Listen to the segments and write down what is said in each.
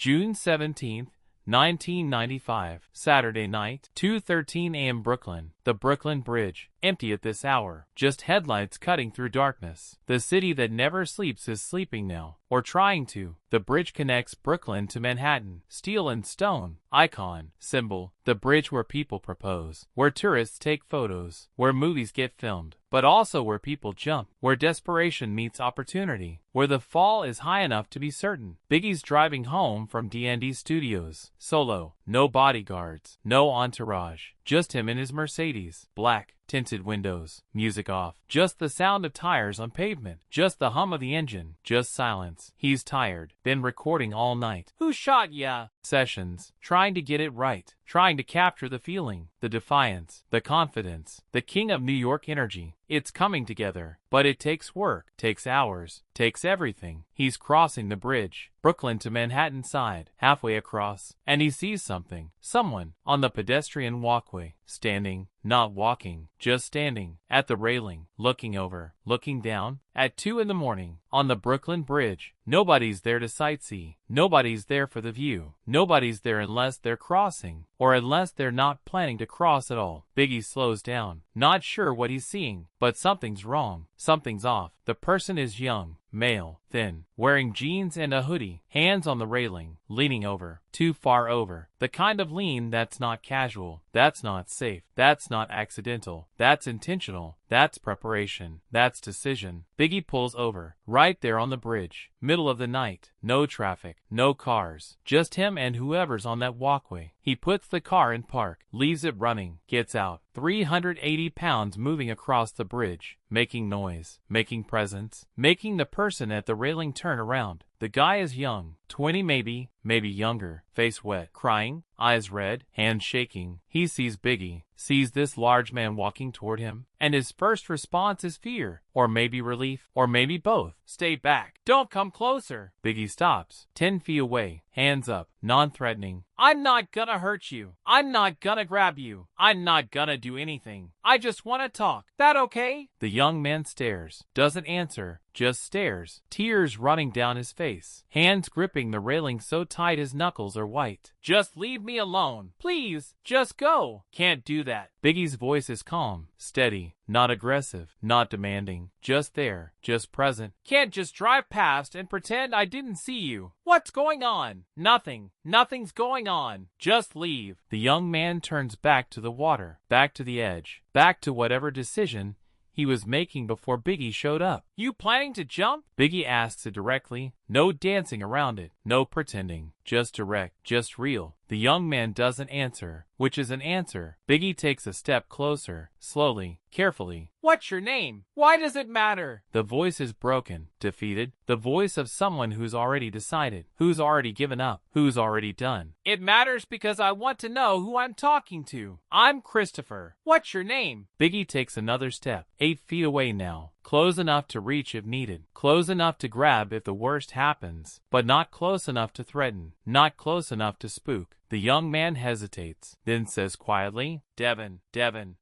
June 17, 1995, Saturday night, 2:13 a.m. Brooklyn. The Brooklyn Bridge, empty at this hour, just headlights cutting through darkness. The city that never sleeps is sleeping now, or trying to. The bridge connects Brooklyn to Manhattan, steel and stone, icon, symbol, the bridge where people propose, where tourists take photos, where movies get filmed, but also where people jump, where desperation meets opportunity, where the fall is high enough to be certain. Biggie's driving home from D&D Studios, solo, no bodyguards, no entourage, just him in his Mercedes, black, tinted windows, music off, just the sound of tires on pavement, just the hum of the engine, just silence. He's tired, been recording all night. Who shot ya? Sessions, trying to get it right, trying to capture the feeling, the defiance, the confidence, the king of New York energy. It's coming together, but it takes work, takes hours, takes everything. He's crossing the bridge, Brooklyn to Manhattan side, halfway across, and he sees something, someone, on the pedestrian walkway, standing, not walking, just standing, at the railing, looking over, looking down, at 2 in the morning, on the Brooklyn Bridge. Nobody's there to sightsee, nobody's there for the view, nobody's there unless they're crossing, or unless they're not planning to cross at all. Biggie slows down, not sure what he's seeing, but something's wrong, something's off. The person is young, male, thin, wearing jeans and a hoodie, hands on the railing, leaning over, too far over, the kind of lean that's not casual, that's not safe, that's not accidental, that's intentional, that's preparation, that's decision. Biggie pulls over, right there on the bridge, middle of the night, no traffic, no cars, just him and whoever's on that walkway. He puts the car in park, leaves it running, gets out, 380 pounds moving across the bridge, making noise, making presence, making the person at the railing turn around. The guy is young, 20 maybe younger, face wet, crying, eyes red, hands shaking. He sees Biggie, sees this large man walking toward him, and his first response is fear, or maybe relief, or maybe both. Stay back. Don't come closer. Biggie stops, 10 feet away, hands up, non-threatening. I'm not gonna hurt you. I'm not gonna grab you. I'm not gonna do anything. I just want to talk. That okay? The young man stares, doesn't answer, just stares, tears running down his face, hands gripping the railing so tight his knuckles are white. Just leave me alone. Please, just go. Can't do that. Biggie's voice is calm, steady, not aggressive, not demanding, just there, just present. Can't just drive past and pretend I didn't see you. What's going on? Nothing. Nothing's going on. Just leave. The young man turns back to the water, back to the edge, back to whatever decision he was making before Biggie showed up. You planning to jump? Biggie asks it directly, no dancing around it, no pretending, just direct, just real. The young man doesn't answer, which is an answer. Biggie takes a step closer, slowly, carefully. What's your name? Why does it matter? The voice is broken, defeated, the voice of someone who's already decided, who's already given up, who's already done. It matters because I want to know who I'm talking to. I'm Christopher. What's your name? Biggie takes another step, 8 feet away now. Close enough to reach if needed, close enough to grab if the worst happens, but not close enough to threaten, not close enough to spook. The young man hesitates, then says quietly, Devon.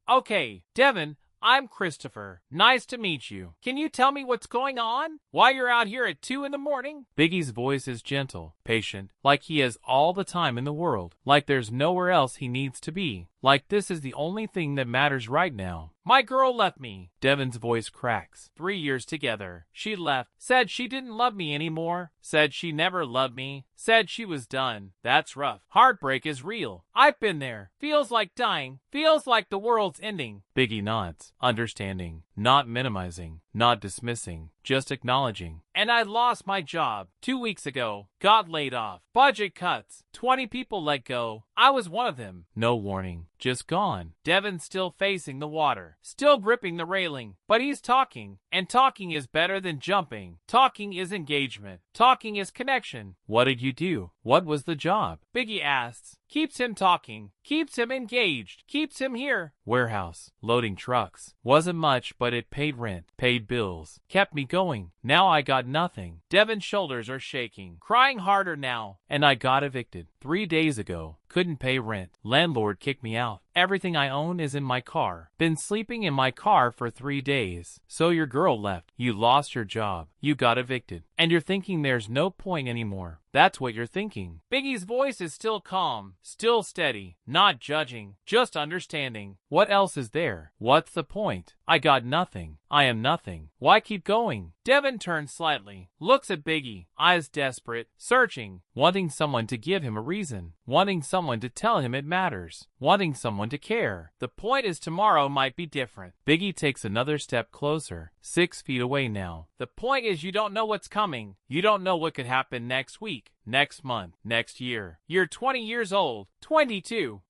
Okay, Devon, I'm Christopher. Nice to meet you. Can you tell me what's going on? Why you're out here at 2 in the morning? Biggie's voice is gentle, patient, like he has all the time in the world, like there's nowhere else he needs to be, like this is the only thing that matters right now. My girl left me. Devon's voice cracks. 3 years together. She left. Said she didn't love me anymore. Said she never loved me. Said she was done. That's rough. Heartbreak is real. I've been there. Feels like dying. Feels like the world's ending. Biggie nods, understanding, not minimizing, not dismissing, just acknowledging. And I lost my job 2 weeks ago. Got laid off. Budget cuts. 20 people let go. I was one of them. No warning. Just gone. Devon's still facing the water, still gripping the railing, but he's talking, and talking is better than jumping. Talking is engagement. Talking is connection. What did you do? What was the job? Biggie asks. Keeps him talking, keeps him engaged, keeps him here. Warehouse, loading trucks. Wasn't much, but it paid rent, paid bills, kept me going. Now I got nothing. Devon's shoulders are shaking, crying harder now, and I got evicted 3 days ago. Couldn't pay rent. Landlord kicked me out. Everything I own is in my car. Been sleeping in my car for 3 days. So your girl left. You lost your job. You got evicted. And you're thinking there's no point anymore. That's what you're thinking. Biggie's voice is still calm, still steady, not judging, just understanding. What else is there? What's the point? I got nothing. I am nothing. Why keep going? Devon turns slightly, looks at Biggie, eyes desperate, searching, wanting someone to give him a reason, wanting someone to tell him it matters, wanting someone to care. The point is tomorrow might be different. Biggie takes another step closer, 6 feet away now. The point is you don't know what's coming. You don't know what could happen next week, next month, next year. You're 20 years old, 22.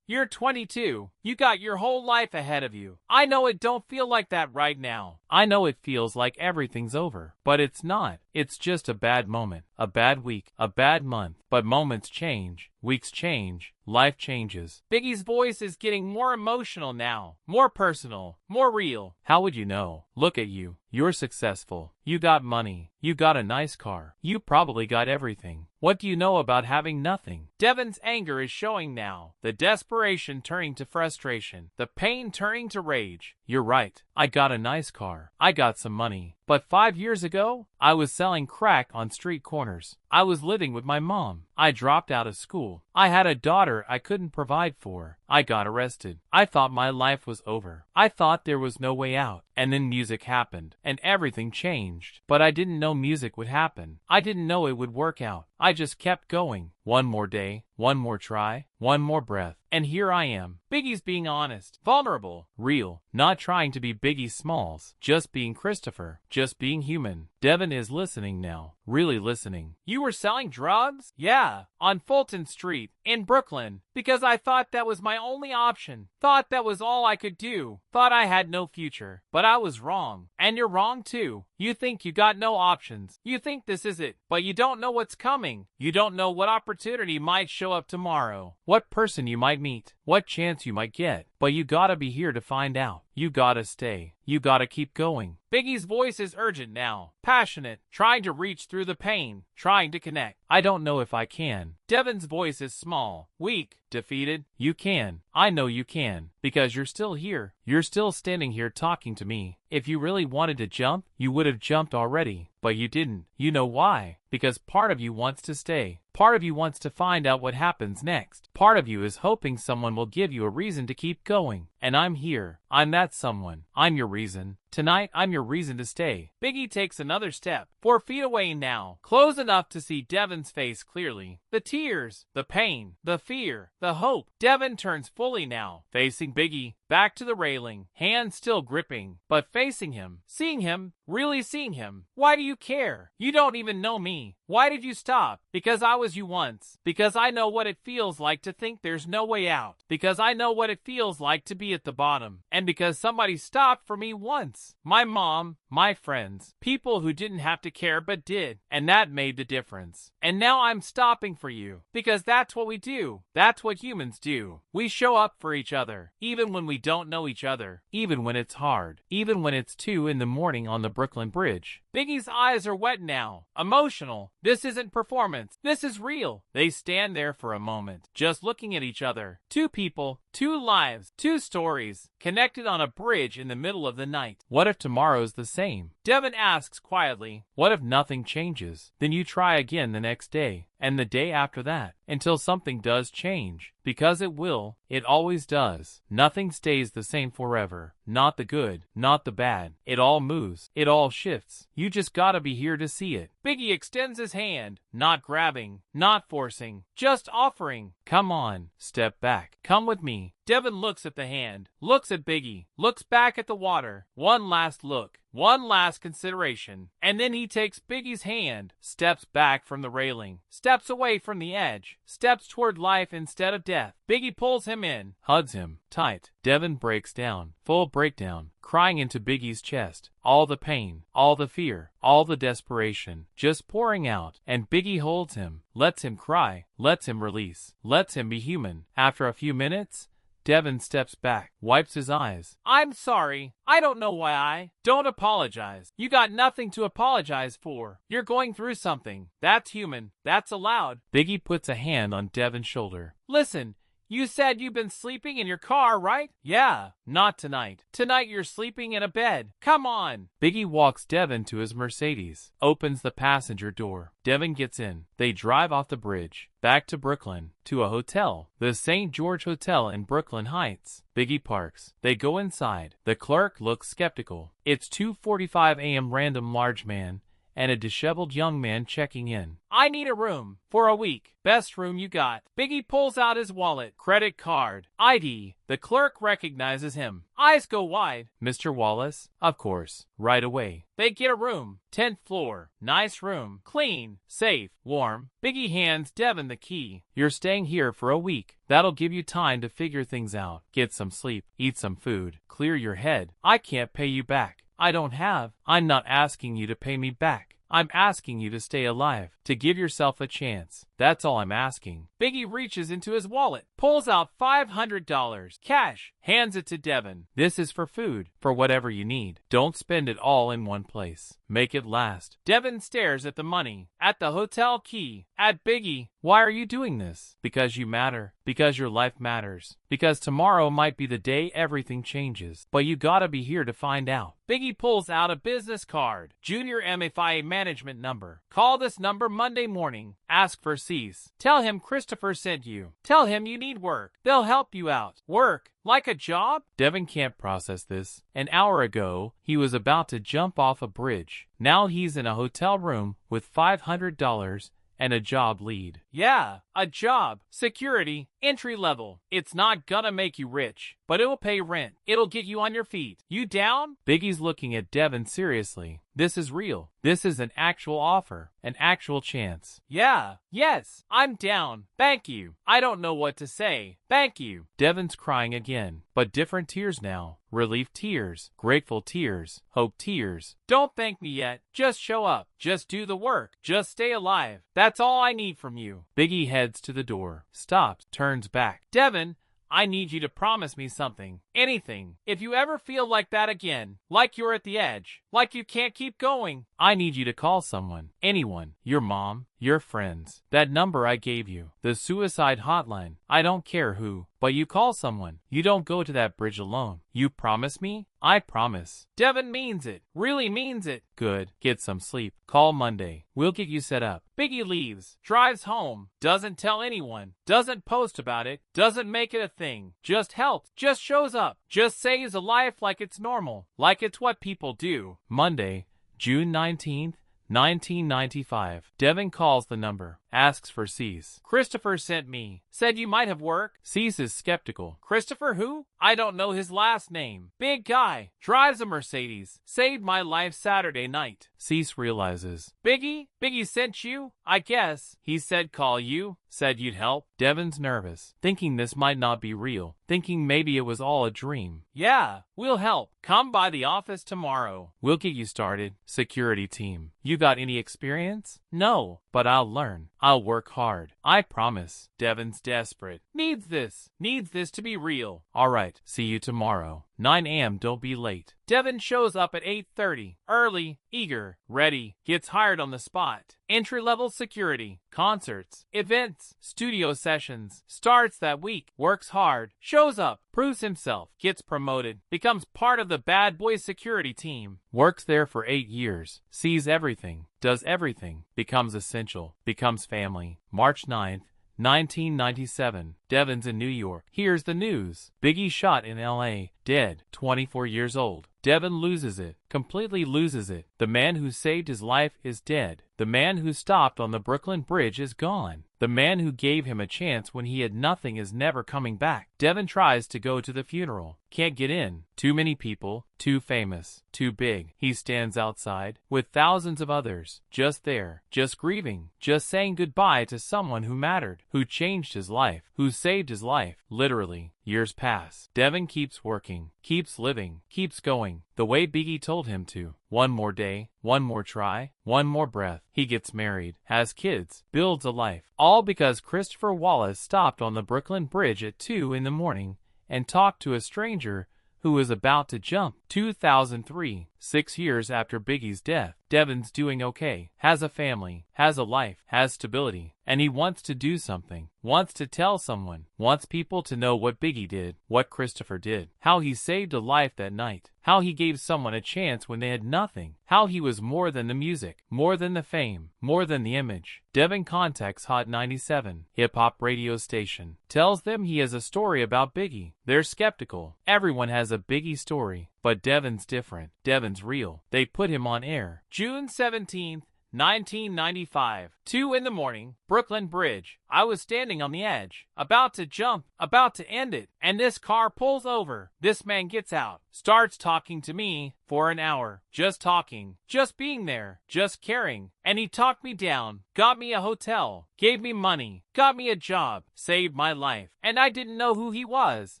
You're 22. You got your whole life ahead of you. I know it don't feel like that right now. I know it feels like everything's over, but it's not. It's just a bad moment, a bad week, a bad month. But moments change, weeks change, life changes. Biggie's voice is getting more emotional now, more personal, more real. How would you know? Look at you. You're successful. You got money. You got a nice car. You probably got everything. What do you know about having nothing? Devon's anger is showing now. The desperation turning to frustration. The pain turning to rage. You're right. I got a nice car. I got some money. But 5 years ago, I was selling crack on street corners. I was living with my mom. I dropped out of school. I had a daughter I couldn't provide for. I got arrested. I thought my life was over. I thought there was no way out. And then music happened, and everything changed. But I didn't know music would happen. I didn't know it would work out. I just kept going. One more day, one more try, one more breath. And here I am. Biggie's being honest, vulnerable, real, not trying to be Biggie Smalls, just being Christopher, just being human. Devon is listening now, really listening. You were selling drugs? Yeah, on Fulton Street, in Brooklyn, because I thought that was my only option. Thought that was all I could do. Thought I had no future. But I was wrong. And you're wrong too. You think you got no options. You think this is it, but you don't know what's coming. You don't know what opportunity might show up tomorrow, what person you might meet, what chance you might get. But you gotta be here to find out. You gotta stay. You gotta keep going. Biggie's voice is urgent now, passionate, trying to reach through the pain, trying to connect. I don't know if I can. Devon's voice is small, weak, defeated. You can. I know you can, because you're still here. You're still standing here talking to me. If you really wanted to jump, you would have jumped already, but you didn't. You know why? Because part of you wants to stay. Part of you wants to find out what happens next. Part of you is hoping someone will give you a reason to keep going. And I'm here. I'm that someone. I'm your reason. Tonight, I'm your reason to stay. Biggie takes another step, 4 feet away now, close enough to see Devon's face clearly. The tears, the pain, the fear, the hope. Devon turns fully now, facing Biggie, back to the railing, hands still gripping, but facing him, seeing him, really seeing him. Why do you care? You don't even know me. Why did you stop? Because I was you once. Because I know what it feels like to think there's no way out. Because I know what it feels like to be at the bottom. And because somebody stopped for me once. My mom, my friends, people who didn't have to care but did. And that made the difference. And now I'm stopping for you. Because that's what we do. That's what humans do. We show up for each other. Even when we don't know each other. Even when it's hard. Even when it's 2 in the morning on the Brooklyn Bridge. Biggie's eyes are wet now. Emotional. This isn't performance. This is real. They stand there for a moment, just looking at each other. 2 people, 2 lives, 2 stories, connected on a bridge in the middle of the night. What if tomorrow's the same? Devon asks quietly. What if nothing changes? Then you try again the next day, and the day after that, until something does change. Because it will. It always does. Nothing stays the same forever. Not the good, not the bad. It all moves. It all shifts. You just gotta be here to see it. Biggie extends his hand, not grabbing, not forcing, just offering. Come on, step back. Come with me. Devon looks at the hand, looks at Biggie, looks back at the water. One last look. One last consideration, and then he takes Biggie's hand, steps back from the railing, steps away from the edge, steps toward life instead of death. Biggie pulls him in, hugs him, tight. Devon breaks down, full breakdown, crying into Biggie's chest. All the pain, all the fear, all the desperation, just pouring out, and Biggie holds him, lets him cry, lets him release, lets him be human. After a few minutes, Devon steps back, wipes his eyes. I'm sorry. I don't know why I. Don't apologize. You got nothing to apologize for. You're going through something. That's human. That's allowed. Biggie puts a hand on Devon's shoulder. Listen. You said you've been sleeping in your car, right? Yeah, not tonight. Tonight you're sleeping in a bed. Come on. Biggie walks Devon to his Mercedes, opens the passenger door. Devon gets in. They drive off the bridge, back to Brooklyn, to a hotel, the St. George Hotel in Brooklyn Heights. Biggie parks. They go inside. The clerk looks skeptical. It's 2:45 a.m. Random large man and a disheveled young man checking in. I need a room. For a week. Best room you got. Biggie pulls out his wallet, credit card, ID. The clerk recognizes him. Eyes go wide. Mr. Wallace? Of course. Right away. They get a room. 10th floor. Nice room. Clean. Safe. Warm. Biggie hands Devon the key. You're staying here for a week. That'll give you time to figure things out. Get some sleep. Eat some food. Clear your head. I can't pay you back. I don't have. I'm not asking you to pay me back. I'm asking you to stay alive, to give yourself a chance. That's all I'm asking. Biggie reaches into his wallet, pulls out $500 cash, hands it to Devon. This is for food, for whatever you need. Don't spend it all in one place. Make it last. Devon stares at the money, at the hotel key, at Biggie. Why are you doing this? Because you matter. Because your life matters. Because tomorrow might be the day everything changes. But you gotta be here to find out. Biggie pulls out a business card. Junior MFIA management number. Call this number Monday morning. Ask for Cease. Tell him Christopher sent you. Tell him you need work. They'll help you out. Work? Like a job? Devon can't process this. An hour ago, he was about to jump off a bridge. Now he's in a hotel room with $500 and a job lead. Yeah, a job. Security. Entry level. It's not gonna make you rich, but it'll pay rent. It'll get you on your feet. You down? Biggie's looking at Devon seriously. This is real. This is an actual offer. An actual chance. Yeah. Yes. I'm down. Thank you. I don't know what to say. Thank you. Devon's crying again, but different tears now. Relief tears. Grateful tears. Hope tears. Don't thank me yet. Just show up. Just do the work. Just stay alive. That's all I need from you. Biggie heads to the door. Stops. Turns back. Devon, I need you to promise me something. Anything. If you ever feel like that again, like you're at the edge, like you can't keep going, I need you to call someone. Anyone. Your mom. Your friends. That number I gave you. The suicide hotline. I don't care who, but you call someone. You don't go to that bridge alone. You promise me? I promise. Devon means it. Really means it. Good. Get some sleep. Call Monday. We'll get you set up. Biggie leaves. Drives home. Doesn't tell anyone. Doesn't post about it. Doesn't make it a thing. Just helps. Just shows up. Just saves a life like it's normal. Like it's what people do. Monday, June 19th. 1995. Devon calls the number. Asks for Cease. Christopher sent me. Said you might have work. Cease is skeptical. Christopher who? I don't know his last name. Big guy. Drives a Mercedes. Saved my life Saturday night. Cease realizes. Biggie? Biggie sent you? I guess. He said call you. Said you'd help. Devon's nervous. Thinking this might not be real. Thinking maybe it was all a dream. Yeah, we'll help. Come by the office tomorrow. We'll get you started. Security team. You got any experience? No, but I'll learn. I'll work hard. I promise. Devon's desperate. Needs this to be real. All right, see you tomorrow. 9 a.m. Don't be late. Devon shows up at 8:30. Early, eager, ready. Gets hired on the spot. Entry-level security. Concerts. Events. Studio sessions. Starts that week. Works hard. Shows up. Proves himself. Gets promoted. Becomes part of the bad boy security team. Works there for 8 years. Sees everything. Does everything. Becomes essential. Becomes family. March 9th. 1997. Devon's in New York. Here's the news. Biggie shot in L.A. Dead. 24 years old. Devon loses it. Completely loses it. The man who saved his life is dead. The man who stopped on the Brooklyn Bridge is gone. The man who gave him a chance when he had nothing is never coming back. Devon tries to go to the funeral. Can't get in. Too many people. Too famous. Too big. He stands outside with thousands of others. Just there. Just grieving. Just saying goodbye to someone who mattered. Who changed his life. Who saved his life. Literally. Years pass. Devon keeps working. Keeps living. Keeps going. The way Biggie told him to. One more day. One more try. One more breath. He gets married. Has kids. Builds a life. All because Christopher Wallace stopped on the Brooklyn Bridge at 2 in the morning and talked to a stranger who was about to jump. 2003, 6 years after Biggie's death. Devon's doing okay, has a family, has a life, has stability, and he wants to do something, wants to tell someone, wants people to know what Biggie did, what Christopher did, how he saved a life that night, how he gave someone a chance when they had nothing, how he was more than the music, more than the fame, more than the image. Devon contacts Hot 97, hip-hop radio station, tells them he has a story about Biggie. They're skeptical. Everyone has a Biggie story, but Devon's different. Devon's real. They put him on air. June 17th, 1995, 2 in the morning, Brooklyn Bridge. I was standing on the edge, about to jump, about to end it, and this car pulls over. This man gets out, starts talking to me for an hour. Just talking, just being there, just caring. And he talked me down, got me a hotel, gave me money, got me a job, saved my life. And I didn't know who he was.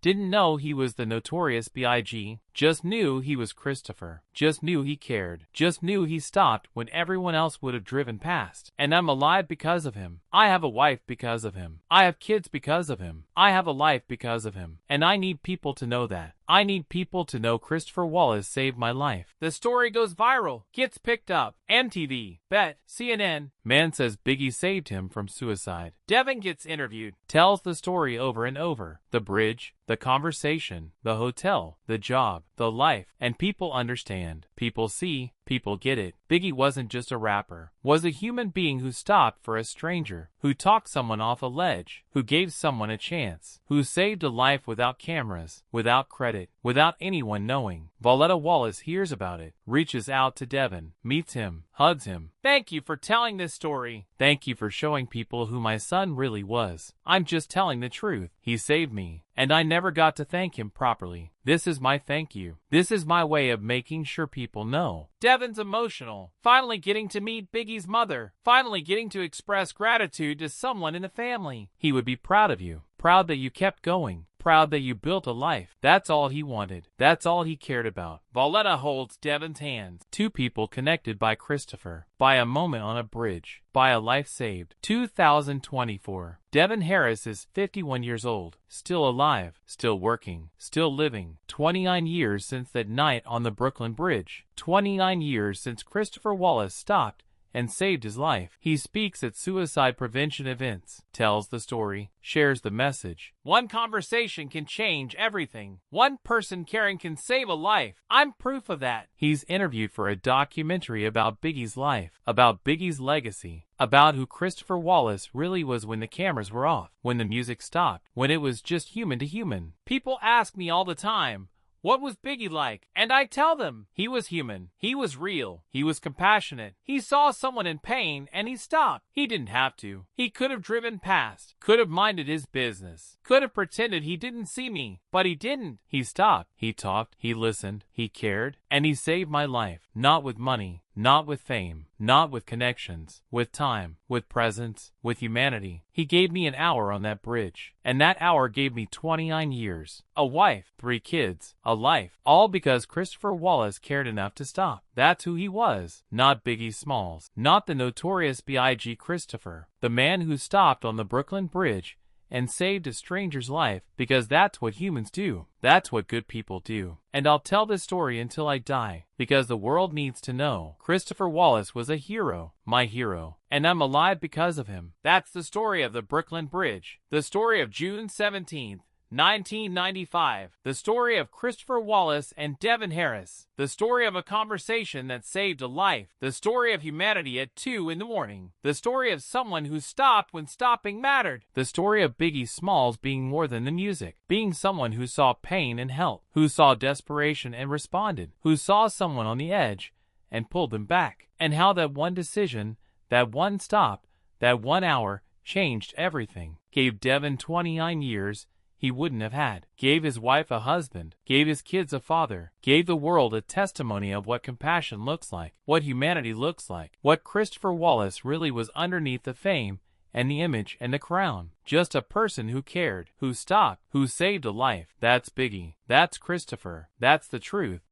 Didn't know he was the Notorious B.I.G. Just knew he was Christopher. Just knew he cared. Just knew he stopped when everyone else would have driven past. And I'm alive because of him. I have a wife because of him. I have kids because of him. I have a life because of him. And I need people to know that. I need people to know Christopher Wallace saved my life. The story goes viral, gets picked up. MTV, Bet, CNN. Man says Biggie saved him from suicide. Devon gets interviewed, tells the story over and over. The bridge, the conversation, the hotel, the job, the life, and people understand. People see, people get it. Biggie wasn't just a rapper, was a human being who stopped for a stranger, who talked someone off a ledge, who gave someone a chance, who saved a life without cameras, without credit, without anyone knowing. Voletta Wallace hears about it, reaches out to Devon, meets him, hugs him. Thank you for telling this story. Thank you for showing people who my son really was. I'm just telling the truth. He saved me, and I never got to thank him properly. This is my thank you. This is my way of making sure people know. Devon's emotional. Finally getting to meet Biggie's mother. Finally getting to express gratitude to someone in the family. He would be proud of you. Proud that you kept going. Proud that you built a life. That's all he wanted. That's all he cared about. Voletta holds Devon's hands. Two people connected by Christopher. By a moment on a bridge. By a life saved. 2024. Devon Harris is 51 years old. Still alive. Still working. Still living. 29 years since that night on the Brooklyn Bridge. 29 years since Christopher Wallace stopped and saved his life. He speaks at suicide prevention events, tells the story, shares the message. One conversation can change everything. One person caring can save a life. I'm proof of that. He's interviewed for a documentary about Biggie's life, about Biggie's legacy, about who Christopher Wallace really was when the cameras were off, when the music stopped, when it was just human to human. People ask me all the time, what was Biggie like? And I tell them, he was human. He was real. He was compassionate. He saw someone in pain and he stopped. He didn't have to. He could have driven past, could have minded his business, could have pretended he didn't see me, but he didn't. He stopped. He talked. He listened. He cared. And he saved my life. Not with money, not with fame, not with connections, with time, with presence, with humanity. He gave me an hour on that bridge, and that hour gave me 29 years, a wife, 3 kids, a life, all because Christopher Wallace cared enough to stop. That's who he was, not Biggie Smalls, not the Notorious B.I.G. Christopher, the man who stopped on the Brooklyn Bridge and saved a stranger's life, because that's what humans do. That's what good people do. And I'll tell this story until I die, because the world needs to know. Christopher Wallace was a hero, my hero, and I'm alive because of him. That's the story of the Brooklyn Bridge, the story of June 17th, 1995, the story of Christopher Wallace and Devon Harris, the story of a conversation that saved a life, the story of humanity at 2 in the morning, the story of someone who stopped when stopping mattered, the story of Biggie Smalls being more than the music, being someone who saw pain and help, who saw desperation and responded, who saw someone on the edge and pulled them back, and how that one decision, that one stop, that 1 hour changed everything, gave Devon 29 years he wouldn't have had, gave his wife a husband, gave his kids a father, gave the world a testimony of what compassion looks like, what humanity looks like, what Christopher Wallace really was underneath the fame and the image and the crown. Just a person who cared, who stopped, who saved a life. That's Biggie. That's Christopher. That's the truth.